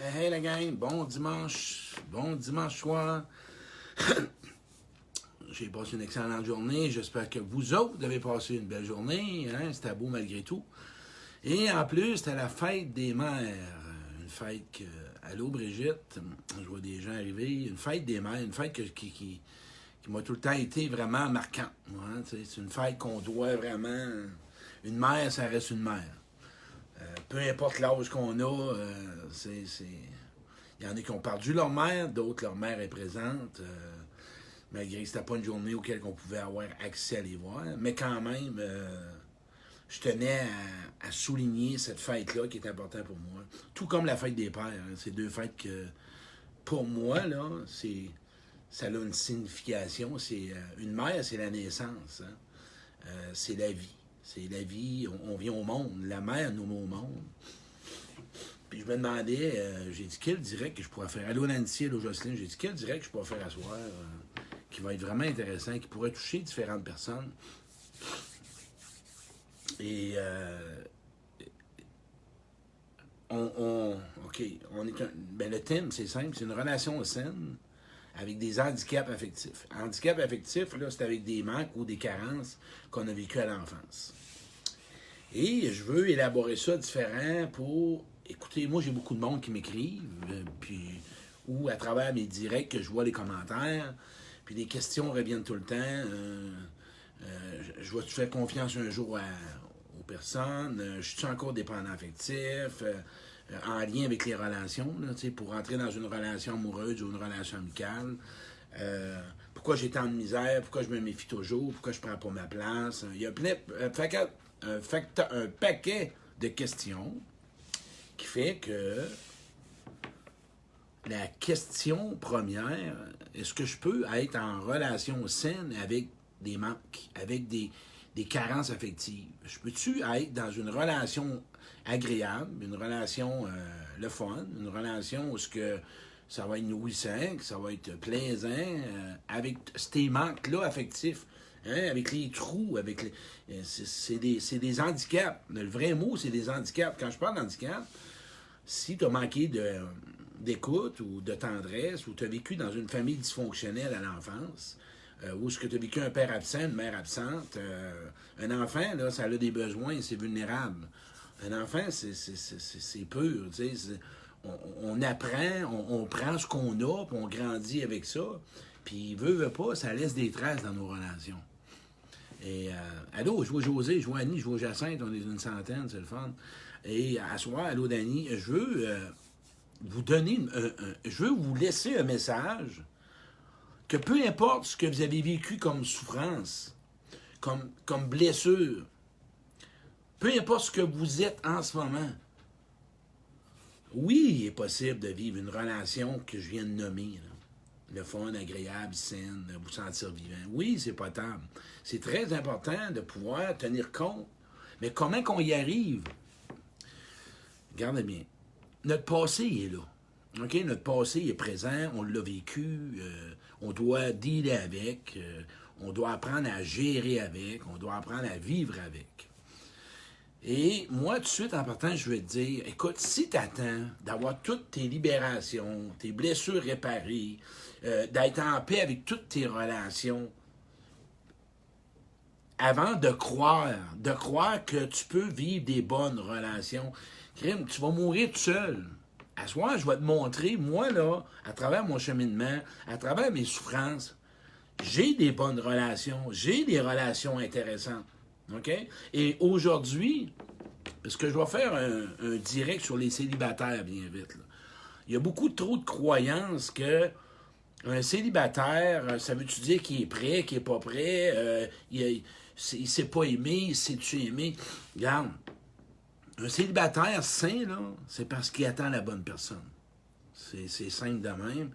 Hey la gang, bon dimanche soir. J'ai passé une excellente journée. J'espère que vous autres avez passé une belle journée. Hein? C'était beau malgré tout. Et en plus, c'était la fête des mères. Une fête que, allô Brigitte, je vois des gens arriver. Une fête des mères, une fête qui m'a tout le temps été vraiment marquante. Hein? C'est une fête qu'on doit vraiment. Une mère, ça reste une mère. Peu importe l'âge qu'on a, il y en a qui ont perdu leur mère, d'autres, leur mère est présente, malgré que c'était pas une journée auquel on pouvait avoir accès à les voir. Mais quand même, je tenais à souligner cette fête-là qui est importante pour moi. Tout comme la fête des pères. Hein. C'est deux fêtes que, pour moi, là, ça a une signification. Une mère, c'est la naissance. Hein. C'est la vie. C'est la vie, on vient au monde. La mère nous met au monde. Puis je me demandais, j'ai dit quel direct que je pourrais faire. Allô Nancy, allô Jocelyne, j'ai dit quel direct que je pourrais faire à soir qui va être vraiment intéressant, qui pourrait toucher différentes personnes. Et le thème, c'est simple, c'est une relation saine avec des handicaps affectifs. Handicap affectif, là, c'est avec des manques ou des carences qu'on a vécu à l'enfance. Et je veux élaborer ça différent pour... Écoutez, moi, j'ai beaucoup de monde qui m'écrivent, puis ou à travers mes directs que je vois les commentaires, puis les questions reviennent tout le temps. Je vais-tu faire confiance un jour aux personnes? Je suis encore dépendant affectif? En lien avec les relations, là, pour entrer dans une relation amoureuse ou une relation amicale. Pourquoi j'ai tant de misère? Pourquoi je me méfie toujours? Pourquoi je prends pas ma place? Il y a un paquet de questions qui fait que la question première, est-ce que je peux être en relation saine avec des manques, avec des carences affectives? Je peux-tu être dans une relation agréable, une relation le fun, une relation où ça va être nourrissant, que ça va être plaisant, avec ces manques-là affectifs, hein, avec les trous, avec c'est des handicaps. Le vrai mot, c'est des handicaps. Quand je parle d'handicap, si tu as manqué d'écoute ou de tendresse, ou tu as vécu dans une famille dysfonctionnelle à l'enfance, ou est-ce que tu as vécu un père absent, une mère absente, un enfant, là, ça a des besoins, c'est vulnérable. Un enfant, c'est pur, tu sais. On apprend, on prend ce qu'on a, puis on grandit avec ça. Puis, veut pas, ça laisse des traces dans nos relations. Et, allô, je vois José, je vois Annie, je vois Jacinthe, on est une centaine, c'est le fun. Et, à soir, allô, Dani, je veux vous donner, je veux vous laisser un message que peu importe ce que vous avez vécu comme souffrance, comme blessure, peu importe ce que vous êtes en ce moment, oui, il est possible de vivre une relation que je viens de nommer. Là. Le fun, agréable, saine, vous sentir vivant. Oui, c'est potable. C'est très important de pouvoir tenir compte. Mais comment qu'on y arrive? Regardez bien. Notre passé est là. OK? Notre passé est présent, on l'a vécu, on doit dealer avec, on doit apprendre à gérer avec, on doit apprendre à vivre avec. Et moi, tout de suite, en partant, je vais te dire, écoute, si tu attends d'avoir toutes tes libérations, tes blessures réparées, d'être en paix avec toutes tes relations, avant de croire que tu peux vivre des bonnes relations, crime, tu vas mourir tout seul. À ce moment, je vais te montrer, moi, là, à travers mon cheminement, à travers mes souffrances, j'ai des bonnes relations, j'ai des relations intéressantes. OK? Et aujourd'hui, parce que je vais faire un direct sur les célibataires bien vite. Là. Il y a beaucoup trop de croyances que un célibataire, ça veut-tu dire qu'il est prêt, qu'il n'est pas prêt, il ne s'est pas aimé, il s'est-tu aimé? Regarde, un célibataire sain, là, c'est parce qu'il attend la bonne personne. C'est simple de même.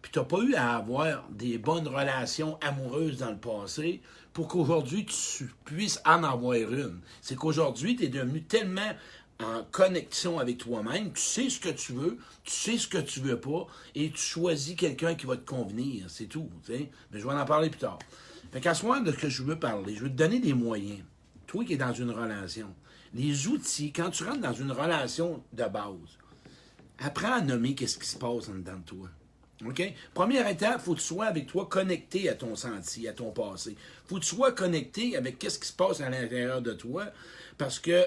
Puis tu n'as pas eu à avoir des bonnes relations amoureuses dans le passé pour qu'aujourd'hui, tu puisses en avoir une. C'est qu'aujourd'hui, tu es devenu tellement en connexion avec toi-même, tu sais ce que tu veux, tu sais ce que tu veux pas, et tu choisis quelqu'un qui va te convenir, c'est tout. T'sais? Mais je vais en parler plus tard. Fait qu'à ce moment de ce que je veux parler, je veux te donner des moyens. Toi qui es dans une relation, les outils, quand tu rentres dans une relation de base, Apprends à nommer qu'est-ce qui se passe en dedans de toi. OK? Première étape, il faut que tu sois avec toi connecté à ton senti, à ton passé. Il faut que tu sois connecté avec qu'est-ce qui se passe à l'intérieur de toi parce que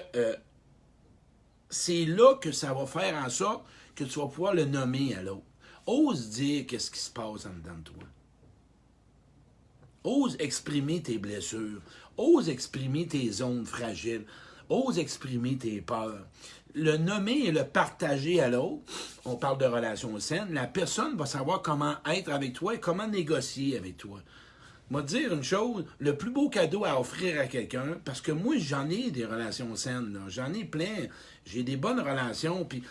c'est là que ça va faire en sorte que tu vas pouvoir le nommer à l'autre. Ose dire qu'est-ce qui se passe en dedans de toi. Ose exprimer tes blessures. Ose exprimer tes zones fragiles. Ose exprimer tes peurs. Le nommer et le partager à l'autre, on parle de relations saines, la personne va savoir comment être avec toi et comment négocier avec toi. Moi, te dire une chose, le plus beau cadeau à offrir à quelqu'un, parce que moi, j'en ai des relations saines, là. J'en ai plein, j'ai des bonnes relations, puis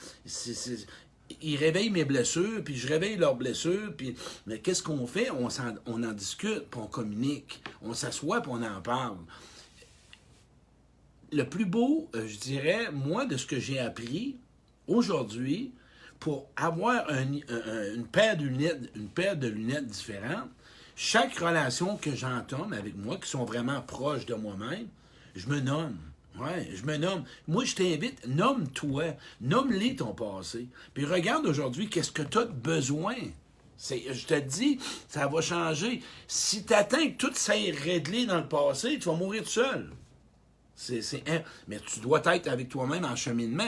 ils réveillent mes blessures, puis je réveille leurs blessures, puis mais qu'est-ce qu'on fait? On en discute, puis on communique, on s'assoit, puis on en parle. Le plus beau, je dirais, moi, de ce que j'ai appris aujourd'hui, pour avoir une paire de lunettes différentes, chaque relation que j'entame avec moi, qui sont vraiment proches de moi-même, je me nomme. Ouais, je me nomme. Moi, je t'invite, nomme-toi. Nomme-les ton passé. Puis regarde aujourd'hui, qu'est-ce que tu as de besoin. Je te dis, ça va changer. Si tu attends que tout s'aille régler dans le passé, tu vas mourir tout seul. Mais tu dois être avec toi-même en cheminement.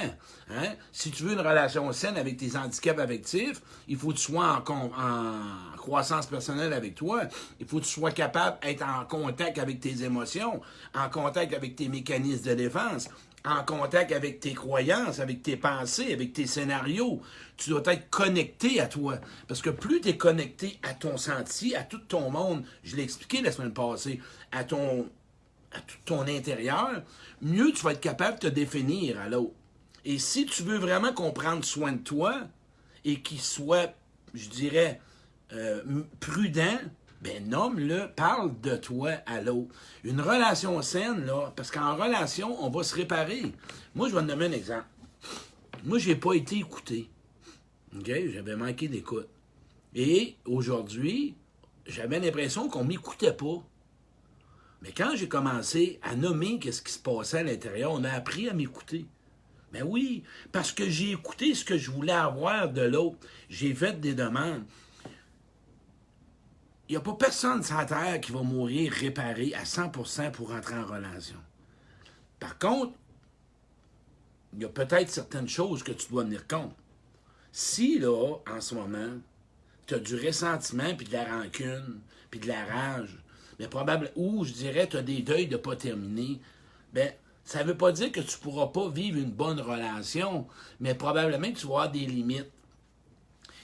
Hein? Si tu veux une relation saine avec tes handicaps affectifs, il faut que tu sois en croissance personnelle avec toi. Il faut que tu sois capable d'être en contact avec tes émotions, en contact avec tes mécanismes de défense, en contact avec tes croyances, avec tes pensées, avec tes scénarios. Tu dois être connecté à toi. Parce que plus tu es connecté à ton senti, à tout ton monde, je l'ai expliqué la semaine passée, à tout ton intérieur, mieux tu vas être capable de te définir à l'autre. Et si tu veux vraiment qu'on prenne soin de toi et qu'il soit, je dirais, prudent, ben nomme-le, parle de toi à l'autre. Une relation saine, là, parce qu'en relation, on va se réparer. Moi, je vais te nommer un exemple. Moi, je n'ai pas été écouté. OK? J'avais manqué d'écoute. Et aujourd'hui, j'avais l'impression qu'on ne m'écoutait pas. Mais quand j'ai commencé à nommer qu'est-ce qui se passait à l'intérieur, on a appris à m'écouter. Ben oui, parce que j'ai écouté ce que je voulais avoir de l'autre. J'ai fait des demandes. Il n'y a pas personne sur la Terre qui va mourir réparé à 100% pour entrer en relation. Par contre, il y a peut-être certaines choses que tu dois tenir compte. Si, là, en ce moment, tu as du ressentiment, puis de la rancune, puis de la rage, mais probablement, ou je dirais, tu as des deuils de ne pas terminer, bien, ça ne veut pas dire que tu ne pourras pas vivre une bonne relation, mais probablement que tu vas avoir des limites.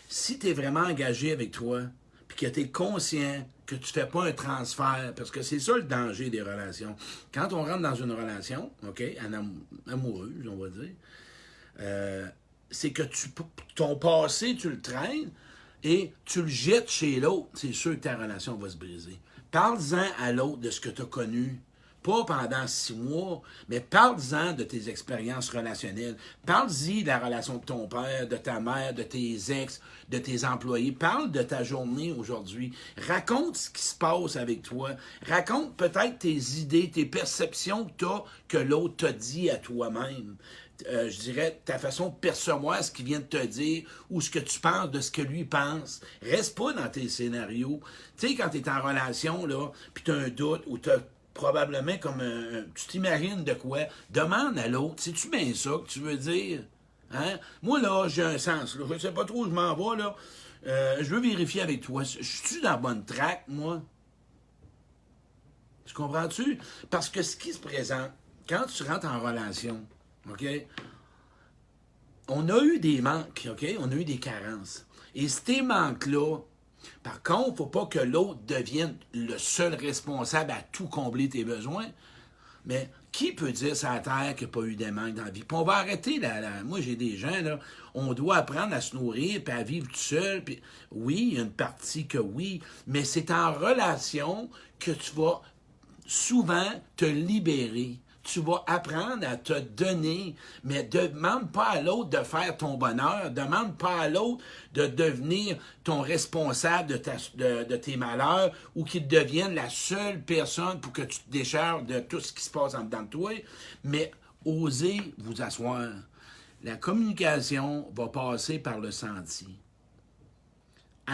Si tu es vraiment engagé avec toi, puis que tu es conscient que tu ne fais pas un transfert, parce que c'est ça le danger des relations. Quand on rentre dans une relation, OK, amoureuse, on va dire, c'est que ton passé, tu le traînes et tu le jettes chez l'autre, c'est sûr que ta relation va se briser. Parle-en à l'autre de ce que tu as connu. Pas pendant 6 mois, mais parle-en de tes expériences relationnelles. Parle-y de la relation de ton père, de ta mère, de tes ex, de tes employés. Parle de ta journée aujourd'hui. Raconte ce qui se passe avec toi. Raconte peut-être tes idées, tes perceptions que tu as, que l'autre t'a dit à toi-même. Je dirais, ta façon de percevoir ce qu'il vient de te dire ou ce que tu penses de ce que lui pense. Reste pas dans tes scénarios. Tu sais, quand tu es en relation, là, puis tu as un doute ou tu as probablement comme tu t'imagines de quoi, demande à l'autre, c'est-tu bien ça que tu veux dire? Hein? Moi, là, j'ai un sens. Là, je ne sais pas trop où je m'en vais, là. Je veux vérifier avec toi. Je suis dans la bonne track, moi? Tu comprends-tu? Parce que ce qui se présente, quand tu rentres en relation, OK? On a eu des manques, OK? On a eu des carences. Et ces manques-là, par contre, il ne faut pas que l'autre devienne le seul responsable à tout combler tes besoins. Mais qui peut dire sur la Terre qu'il n'y a pas eu des manques dans la vie? Puis on va arrêter, moi j'ai des gens, là, on doit apprendre à se nourrir puis à vivre tout seul. Puis, oui, il y a une partie que oui, mais c'est en relation que tu vas souvent te libérer. Tu vas apprendre à te donner, mais demande pas à l'autre de faire ton bonheur, demande pas à l'autre de devenir ton responsable de tes malheurs ou qu'il devienne la seule personne pour que tu te décharges de tout ce qui se passe en dedans de toi, mais osez vous asseoir. La communication va passer par le senti.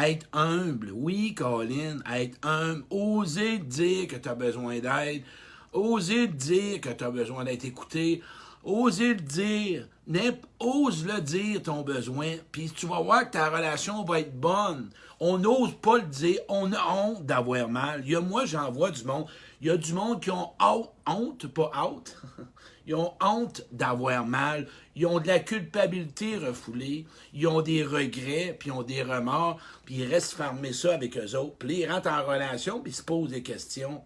Être humble, oui, Colin, être humble, oser dire que tu as besoin d'aide, oser dire que tu as besoin d'être écouté, oser le dire, ose le dire ton besoin, puis tu vas voir que ta relation va être bonne. On n'ose pas le dire, on a honte d'avoir mal. Moi, j'en vois du monde. Il y a du monde qui ont honte, pas honte. Ils ont honte d'avoir mal. Ils ont de la culpabilité refoulée. Ils ont des regrets, puis ils ont des remords, puis ils restent fermer ça avec eux autres. Puis ils rentrent en relation, puis ils se posent des questions.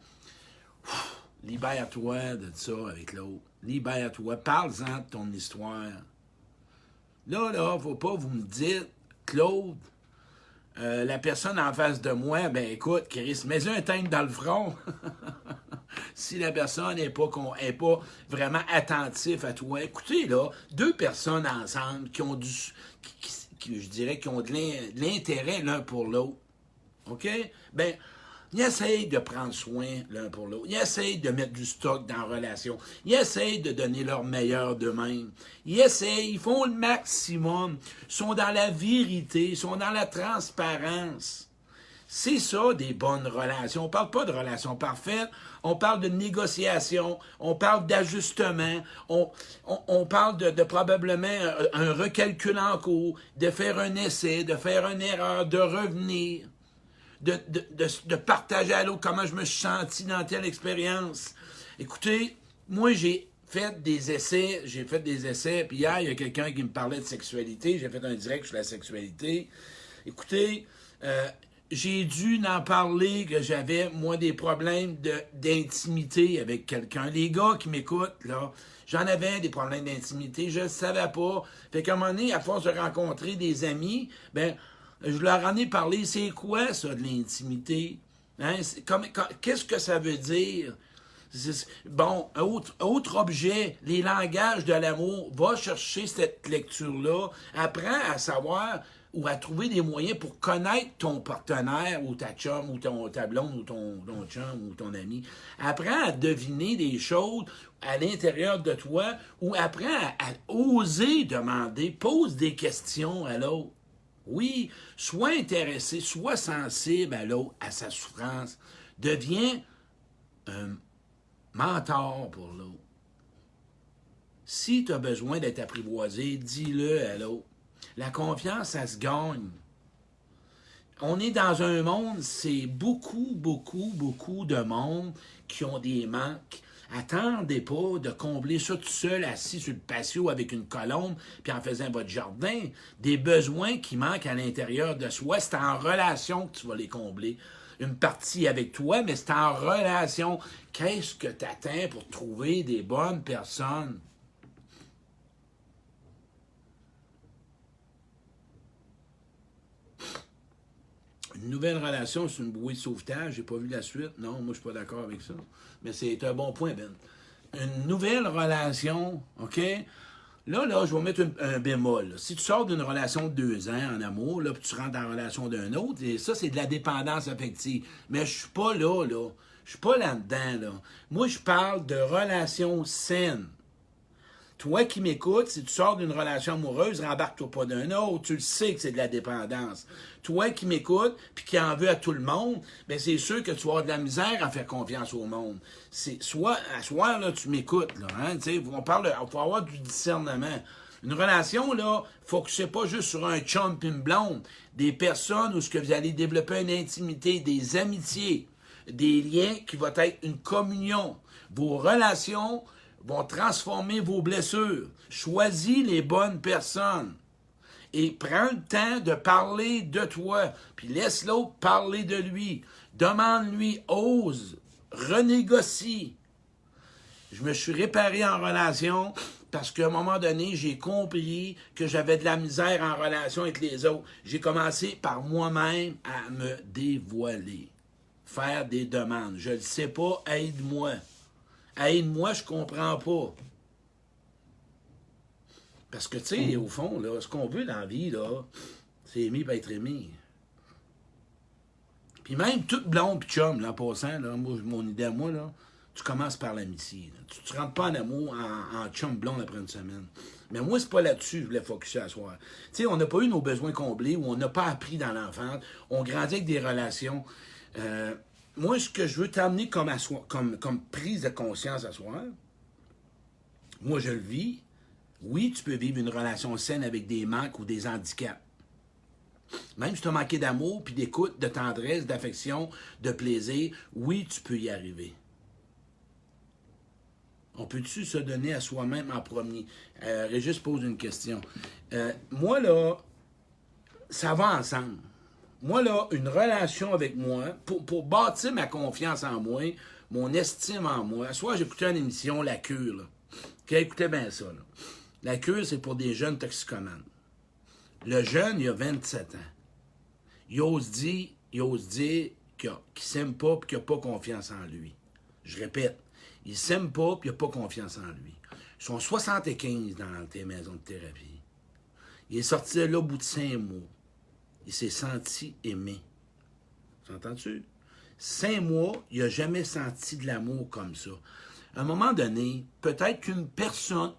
Libère-toi de ça avec l'autre. Libère-toi. Parle-en de ton histoire. Là, faut pas vous me dites, Claude, la personne en face de moi, ben écoute, Chris, mets-y un teinte dans le front. Si la personne n'est pas vraiment attentive à toi. Écoutez, là, deux personnes ensemble qui ont je dirais, qui ont de l'intérêt l'un pour l'autre. OK? Ben, ils essayent de prendre soin l'un pour l'autre. Ils essayent de mettre du stock dans la relation. Ils essayent de donner leur meilleur d'eux-mêmes. Ils font le maximum. Ils sont dans la vérité, ils sont dans la transparence. C'est ça, des bonnes relations. On ne parle pas de relations parfaites, on parle de négociation, on parle d'ajustement, on parle de probablement un recalcul en cours, de faire un essai, de faire une erreur, de revenir, de partager à l'autre comment je me suis senti dans telle expérience. Écoutez, moi, j'ai fait des essais, puis hier, il y a quelqu'un qui me parlait de sexualité, j'ai fait un direct sur la sexualité. Écoutez, j'ai dû en parler que j'avais, moi, des problèmes d'intimité avec quelqu'un. Les gars qui m'écoutent, là, j'en avais des problèmes d'intimité, je ne le savais pas. Fait qu'à un moment donné, à force de rencontrer des amis, ben, je leur en ai parlé. C'est quoi, ça, de l'intimité? Hein? Qu'est-ce que ça veut dire? Bon, autre objet, les langages de l'amour, va chercher cette lecture-là, apprends à savoir ou à trouver des moyens pour connaître ton partenaire ou ta chum ou ta blonde ou ton chum ou ton ami. Apprends à deviner des choses à l'intérieur de toi ou apprends à oser demander, pose des questions à l'autre. Oui, sois intéressé, sois sensible à l'autre, à sa souffrance. Deviens un mentor pour l'autre. Si tu as besoin d'être apprivoisé, dis-le à l'autre. La confiance, ça se gagne. On est dans un monde, c'est beaucoup de monde qui ont des manques. Attendez pas de combler ça tout seul, assis sur le patio avec une colombe, puis en faisant votre jardin. Des besoins qui manquent à l'intérieur de soi, c'est en relation que tu vas les combler. Une partie avec toi, mais c'est en relation. Qu'est-ce que tu attends pour trouver des bonnes personnes? Une nouvelle relation, c'est une bouée de sauvetage. J'ai pas vu la suite. Non, moi, je suis pas d'accord avec ça. Mais c'est un bon point, Ben. Une nouvelle relation, OK? Là, je vais mettre un bémol. Là. Si tu sors d'une relation de 2 ans en amour, là, puis tu rentres dans la relation d'un autre, et ça, c'est de la dépendance affective. Mais je suis pas là. Je suis pas là-dedans, là. Moi, je parle de relations saines. Toi qui m'écoutes, si tu sors d'une relation amoureuse, rembarque-toi pas d'un autre. Tu le sais que c'est de la dépendance. Toi qui m'écoutes, puis qui en veux à tout le monde, bien c'est sûr que tu vas avoir de la misère à faire confiance au monde. À soir, là, tu m'écoutes, là. Hein, on faut avoir du discernement. Une relation, là, faut que c'est pas juste sur un chum et une blonde. Des personnes où ce que vous allez développer une intimité, des amitiés, des liens qui vont être une communion. Vos relations vont transformer vos blessures. Choisis les bonnes personnes. Et prends le temps de parler de toi. Puis laisse l'autre parler de lui. Demande-lui, ose, renégocie. Je me suis réparé en relation parce qu'à un moment donné, j'ai compris que j'avais de la misère en relation avec les autres. J'ai commencé par moi-même à me dévoiler. Faire des demandes. Je ne le sais pas, aide-moi. Aide-moi, je comprends pas. Parce que, tu sais, au fond, là, ce qu'on veut dans la vie, là, c'est aimer et être aimé. Puis même toute blonde pis chum, là, en passant, là, moi, mon idée à moi, là, tu commences par l'amitié. Tu ne rentres pas en amour en chum blond après une semaine. Mais moi, c'est pas là-dessus que je voulais focusser à soir. Tu sais, on n'a pas eu nos besoins comblés ou on n'a pas appris dans l'enfance. On grandit avec des relations. Moi, ce que je veux t'amener comme prise de conscience à soir, moi, je le vis. Oui, tu peux vivre une relation saine avec des manques ou des handicaps. Même si tu as manqué d'amour, puis d'écoute, de tendresse, d'affection, de plaisir, oui, tu peux y arriver. On peut-tu se donner à soi-même en premier? Régis pose une question. Moi, là, ça va ensemble. Moi, là, une relation avec moi, pour bâtir ma confiance en moi, mon estime en moi, soit j'écoutais une émission, La Cure, là. Okay, écoutez bien ça, là. La Cure, c'est pour des jeunes toxicomanes. Le jeune, il a 27 ans. Il ose dire qu'il ne s'aime pas et qu'il n'a pas confiance en lui. Je répète, il ne s'aime pas et qu'il n'a pas confiance en lui. Ils sont 75 dans tes maisons de thérapie. Il est sorti de là au bout de 5 mois. Il s'est senti aimé. T'entends-tu? 5 mois, il n'a jamais senti de l'amour comme ça. À un moment donné, peut-être qu'une personne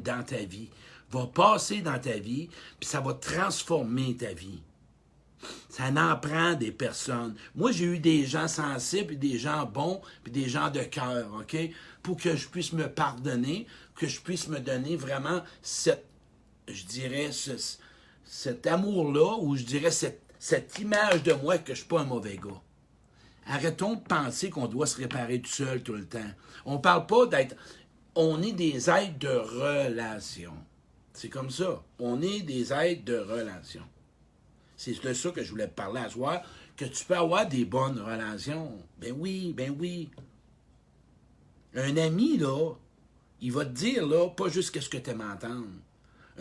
dans ta vie va passer dans ta vie, puis ça va transformer ta vie. Ça en prend des personnes. Moi, j'ai eu des gens sensibles, puis des gens bons, puis des gens de cœur, OK? Pour que je puisse me pardonner, que je puisse me donner vraiment cet amour-là, ou je dirais cette image de moi que je ne suis pas un mauvais gars. Arrêtons de penser qu'on doit se réparer tout seul tout le temps. On ne parle pas d'être... On est des êtres de relation. C'est comme ça. On est des êtres de relation. C'est de ça que je voulais te parler à soir, que tu peux avoir des bonnes relations. Ben oui, ben oui. Un ami, là, il va te dire, là, pas juste qu'est-ce que tu aimes entendre.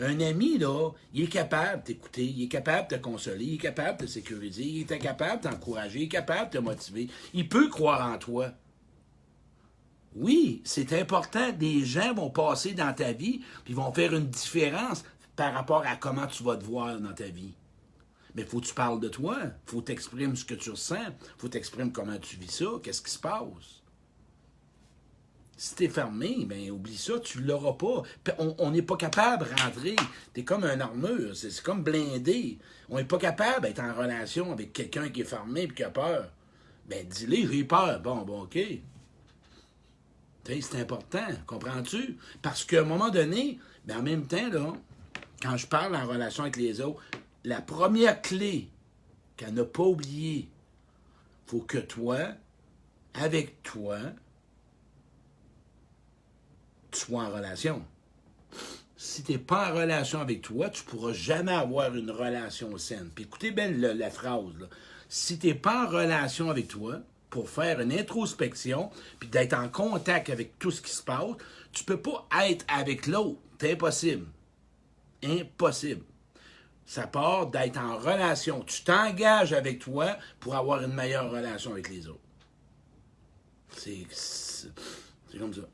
Un ami, là, il est capable de t'écouter, il est capable de te consoler, il est capable de te sécuriser, il est capable de t'encourager, il est capable de te motiver. Il peut croire en toi. Oui, c'est important. Des gens vont passer dans ta vie, puis vont faire une différence par rapport à comment tu vas te voir dans ta vie. Mais il faut que tu parles de toi, il faut que tu exprimes ce que tu ressens, il faut que tu exprimes comment tu vis ça, qu'est-ce qui se passe. Si t'es fermé, ben oublie ça, tu l'auras pas. On n'est pas capable de rentrer. T'es comme une armure, c'est comme blindé. On n'est pas capable d'être en relation avec quelqu'un qui est fermé et qui a peur. Ben dis-le, j'ai peur. Bon, OK. C'est important, comprends-tu? Parce qu'à un moment donné, ben en même temps, là, quand je parle en relation avec les autres, la première clé qu'elle n'a pas oubliée, il faut que toi, avec toi, tu sois en relation. Si tu n'es pas en relation avec toi, tu ne pourras jamais avoir une relation saine. Puis écoutez bien la phrase, là. Si tu n'es pas en relation avec toi, pour faire une introspection, puis d'être en contact avec tout ce qui se passe, tu ne peux pas être avec l'autre. C'est impossible. Impossible. Ça part d'être en relation. Tu t'engages avec toi pour avoir une meilleure relation avec les autres. C'est comme ça.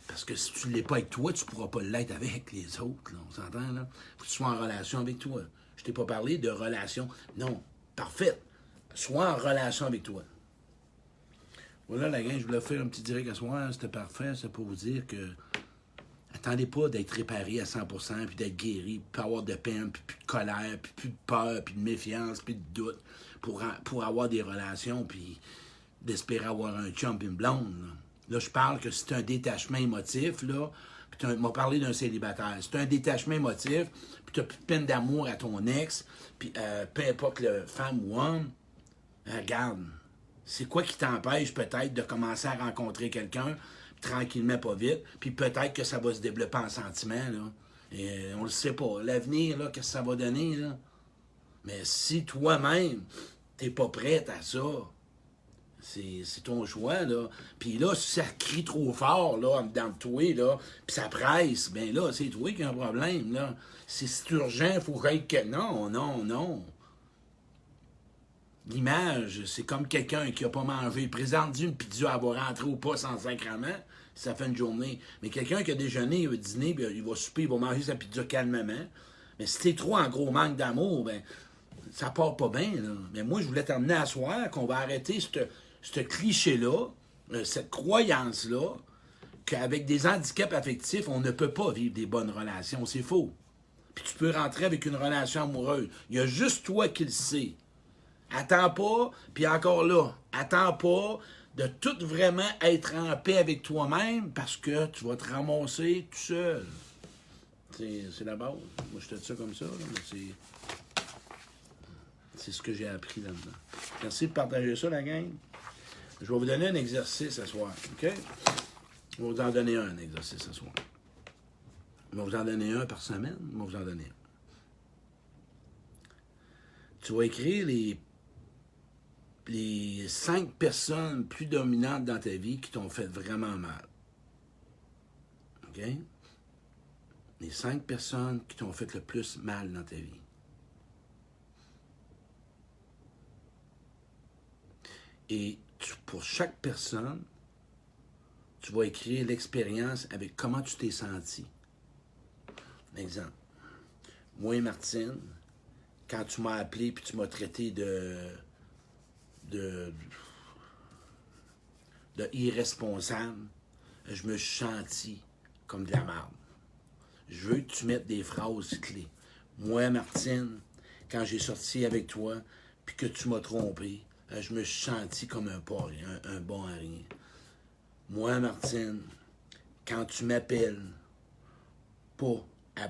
Parce que si tu ne l'es pas avec toi, tu ne pourras pas l'être avec les autres. Là. On s'entend, là? Faut que tu sois en relation avec toi. Je t'ai pas parlé de relation. Non, parfait. Sois en relation avec toi. Voilà, la gang, je voulais faire un petit direct à soir. C'était parfait. C'est pour vous dire que attendez pas d'être réparé à 100%, puis d'être guéri, puis avoir de peine, puis plus de colère, puis plus de peur, puis de méfiance, puis de doute, pour avoir des relations, puis d'espérer avoir un chum et une blonde. Là, je parle que c'est un détachement émotif, là, puis tu m'as parlé d'un célibataire. C'est un détachement émotif, puis tu n'as plus de peine d'amour à ton ex, puis peu importe le femme ou homme, regarde, c'est quoi qui t'empêche peut-être de commencer à rencontrer quelqu'un tranquillement, pas vite, puis peut-être que ça va se développer en sentiment, là. Et on le sait pas. L'avenir, là, qu'est-ce que ça va donner, là? Mais si toi-même, t'es pas prête à ça, c'est ton choix, là. Puis là, si ça crie trop fort, là, dans toi, là, puis ça presse, ben là, c'est toi qui as un problème, là. Si c'est urgent, il faut que... Non, non, non. L'image, c'est comme quelqu'un qui n'a pas mangé. Présente-lui une pizza, elle va rentrer ou pas sans sacrement, ça fait une journée. Mais quelqu'un qui a déjeuné, il va dîner, puis il va souper, il va manger sa pizza calmement. Mais si t'es trop en gros manque d'amour, ben, ça part pas bien, là. Mais moi, je voulais t'emmener à soir qu'on va arrêter ce cliché-là, cette croyance-là, qu'avec des handicaps affectifs, on ne peut pas vivre des bonnes relations. C'est faux. Puis tu peux rentrer avec une relation amoureuse. Il y a juste toi qui le sais. Attends pas, puis encore là, attends pas de tout vraiment être en paix avec toi-même parce que tu vas te ramasser tout seul. C'est la base. Moi, je te dis ça comme ça, là, mais c'est ce que j'ai appris là-dedans. Merci de partager ça, la gang. Je vais vous donner un exercice ce soir, OK? Je vais vous en donner un exercice ce soir. Je vais vous en donner un par semaine. Je vais vous en donner un. Tu vas écrire les 5 personnes plus dominantes dans ta vie qui t'ont fait vraiment mal. OK? Les 5 personnes qui t'ont fait le plus mal dans ta vie. Et pour chaque personne, tu vas écrire l'expérience avec comment tu t'es senti. Un exemple. Moi et Martine, quand tu m'as appelé puis tu m'as traité de irresponsable, je me suis senti comme de la merde. Je veux que tu mettes des phrases clés. Moi, Martine, quand j'ai sorti avec toi puis que tu m'as trompé, je me suis senti comme un bon à rien. Moi, Martine, quand tu m'appelles pas...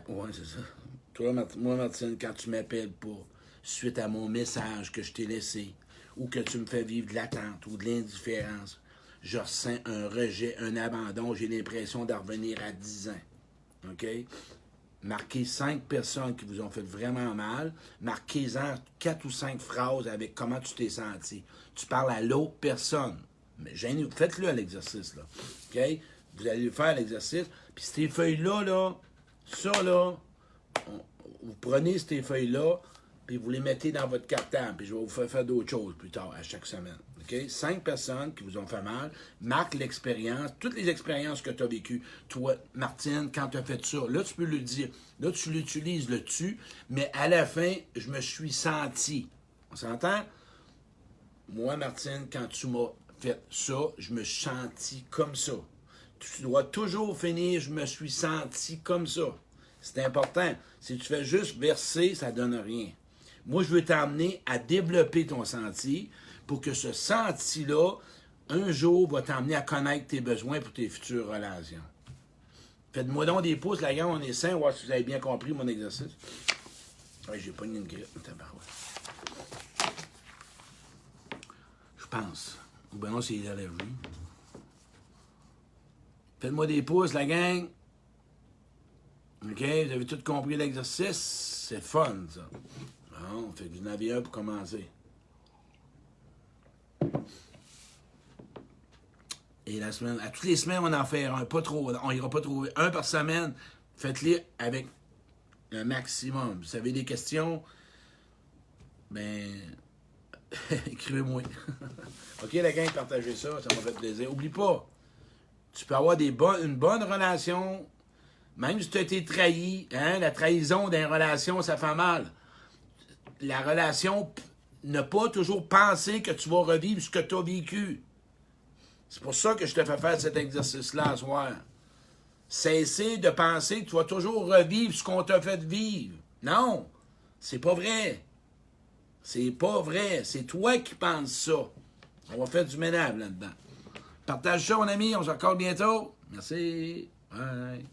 Ouais, c'est ça. Moi, Martine, quand tu m'appelles pas suite à mon message que je t'ai laissé ou que tu me fais vivre de l'attente ou de l'indifférence, je ressens un rejet, un abandon, j'ai l'impression d'en revenir à 10 ans. OK? Marquez 5 personnes qui vous ont fait vraiment mal. Marquez-en 4 ou 5 phrases avec comment tu t'es senti. Tu parles à l'autre personne. Mais faites-le à l'exercice, là. OK? Vous allez faire l'exercice. Puis ces feuilles-là, vous prenez ces feuilles-là, puis vous les mettez dans votre cartable. Puis je vais vous faire d'autres choses plus tard, à chaque semaine. Okay? 5 personnes qui vous ont fait mal, marque l'expérience, toutes les expériences que tu as vécues. Toi, Martine, quand tu as fait ça, là, tu peux le dire. Là, tu l'utilises, le tu, mais à la fin, je me suis senti. On s'entend? Moi, Martine, quand tu m'as fait ça, je me suis senti comme ça. Tu dois toujours finir, je me suis senti comme ça. C'est important. Si tu fais juste verser, ça ne donne rien. Moi, je veux t'amener à développer ton senti pour que ce senti-là, un jour, va t'amener à connaître tes besoins pour tes futures relations. Faites-moi donc des pouces, la gang, on est sain, voir si vous avez bien compris mon exercice. Oui, j'ai pogné une grippe, je pense. Ou bien non, c'est l'allergie. Faites-moi des pouces, la gang. OK, vous avez tout compris l'exercice? C'est fun, ça. Bon, fait que vous en avez un pour commencer. Et la semaine, à toutes les semaines, on en fait un, pas trop. On ira pas trouver un par semaine. Faites-les avec un maximum. Vous avez des questions? Ben, écrivez-moi. OK, la gang, partagez ça, ça m'a fait plaisir. Oublie pas, tu peux avoir une bonne relation, même si tu as été trahi. Hein, la trahison d'une relation, ça fait mal. La relation, ne pas toujours penser que tu vas revivre ce que tu as vécu. C'est pour ça que je te fais faire cet exercice-là ce soir. Cesser de penser que tu vas toujours revivre ce qu'on t'a fait vivre. Non, c'est pas vrai. C'est pas vrai. C'est toi qui penses ça. On va faire du ménage là-dedans. Partage ça, mon ami. On se revoit bientôt. Merci. Bye.